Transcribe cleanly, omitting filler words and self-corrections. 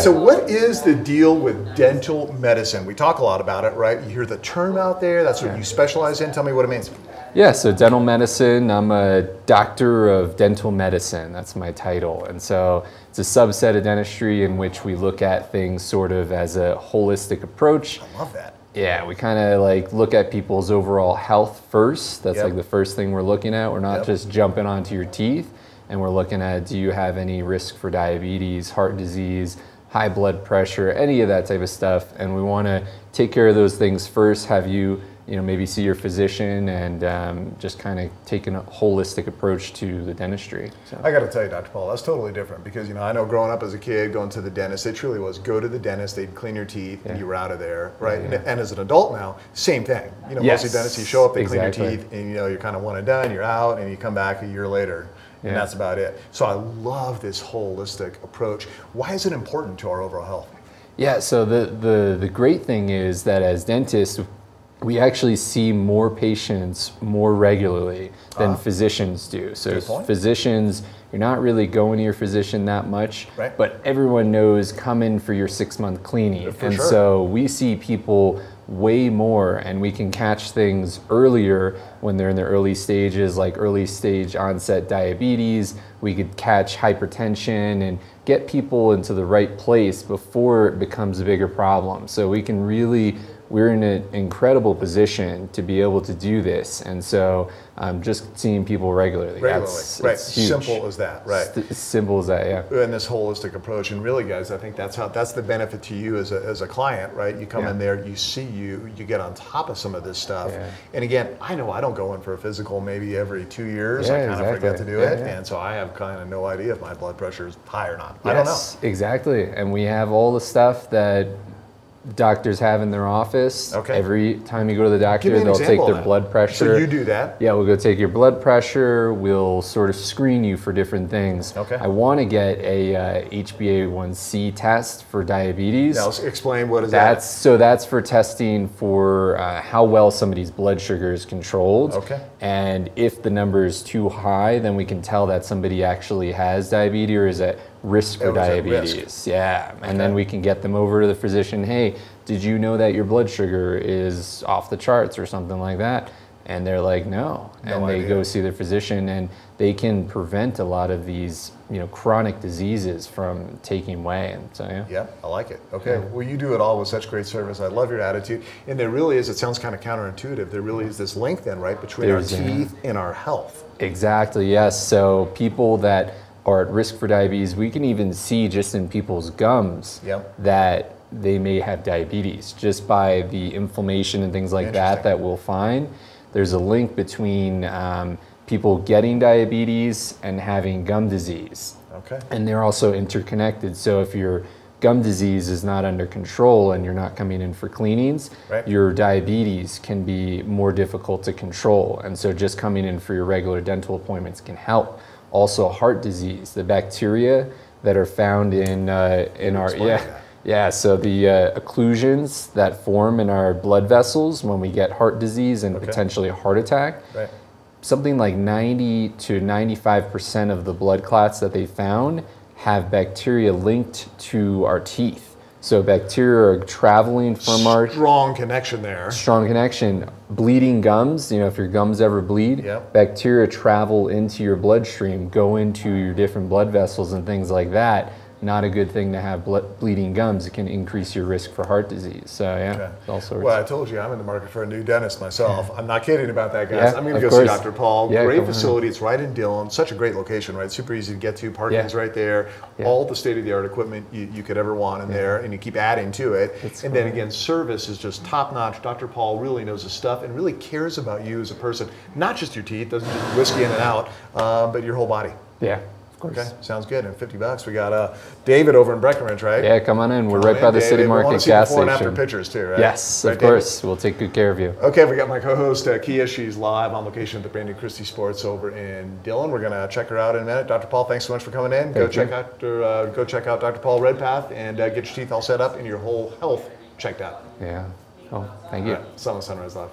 So what is the deal with dental medicine? We talk a lot about it, right? You hear the term out there. That's what you specialize in. Tell me what it means. Yeah, so dental medicine, I'm a doctor of dental medicine. That's my title. And so it's a subset of dentistry in which we look at things sort of as a holistic approach. I love that. Yeah, we kind of like look at people's overall health first. That's like the first thing we're looking at. We're not just jumping onto your teeth, and we're looking at, do you have any risk for diabetes, heart disease, high blood pressure, any of that type of stuff. And we want to take care of those things first, have you, maybe see your physician and just kind of take a holistic approach to the dentistry. So. I got to tell you, Dr. Paul, that's totally different because, I know growing up as a kid, going to the dentist, it truly was go to the dentist, they'd clean your teeth, and you were out of there, right? And as an adult now, same thing. Mostly dentists, you show up, they clean your teeth, and you're kind of one and done, you're out, and you come back a year later. And that's about it. So I love this holistic approach. Why is it important to our overall health? Yeah, so the great thing is that as dentists, we actually see more patients more regularly than physicians do. So physicians, you're not really going to your physician that much, but everyone knows come in for your 6-month cleaning. So we see people way more, and we can catch things earlier when they're in the early stages, like early stage onset diabetes. We could catch hypertension and get people into the right place before it becomes a bigger problem. So we can really, we're in an incredible position to be able to do this. And so just seeing people regularly. That's right. Simple as that, right? Simple as that, yeah. And this holistic approach, and really, guys, I think that's the benefit to you as a client, right? You come in there, you see you get on top of some of this stuff. And again, I know I don't go in for a physical maybe every 2 years. I kind of forget to do it, and so I have kind of no idea if my blood pressure is high or not. I don't know. Exactly, and we have all the stuff that doctors have in their office. Every time you go to the doctor, they'll take their blood pressure. So you do that? Yeah, we'll go take your blood pressure. We'll sort of screen you for different things. I want to get a HbA1c test for diabetes. Now, explain what is that? So that's for testing for how well somebody's blood sugar is controlled. And if the number is too high, then we can tell that somebody actually has diabetes or is at risk for diabetes. And then we can get them over to the physician. Hey, did you know that your blood sugar is off the charts or something like that? And they're like, no. And they go see their physician, and they can prevent a lot of these, chronic diseases from taking way. And so, yeah, I like it. Well, you do it all with such great service. I love your attitude. And there really is, it sounds kind of counterintuitive, there really is this link then, right, between our teeth and our health. Exactly, yes. So people that are at risk for diabetes, we can even see just in people's gums that they may have diabetes just by the inflammation and things like that we'll find. There's a link between people getting diabetes and having gum disease. And they're also interconnected. So if your gum disease is not under control and you're not coming in for cleanings, your diabetes can be more difficult to control. And so just coming in for your regular dental appointments can help. Also heart disease, the bacteria that are found in our, so the occlusions that form in our blood vessels when we get heart disease and potentially a heart attack, something like 90 to 95% of the blood clots that they found have bacteria linked to our teeth. So bacteria are traveling from our... Strong connection there. Strong connection. Bleeding gums, if your gums ever bleed, bacteria travel into your bloodstream, go into your different blood vessels and things like that. Not a good thing to have bleeding gums. It can increase your risk for heart disease. So all sorts. Well, I told you I'm in the market for a new dentist myself. I'm not kidding about that, guys. I'm going to go see Dr. Paul. Great facility. It's right in Dillon. Such a great location, right? Super easy to get to. Parking's right there. All the state-of-the-art equipment you could ever want in there, and you keep adding to it. And then again, service is just top-notch. Dr. Paul really knows his stuff and really cares about you as a person. Not just your teeth, doesn't just whisk you in and out, but your whole body. Okay, sounds good. And $50. We got David over in Breckenridge, right? Yeah, come on in. We're right by the City Market gas station. Before and after pictures too, right? Yes, of course. We'll take good care of you. Okay, we got my co-host Kia. She's live on location at the brand new Christie Sports over in Dillon. We're gonna check her out in a minute. Dr. Paul, thanks so much for coming in. Go check out Dr. Paul Redpath and get your teeth all set up and your whole health checked out. Yeah. Oh, thank you. Sun and Sunrise Live.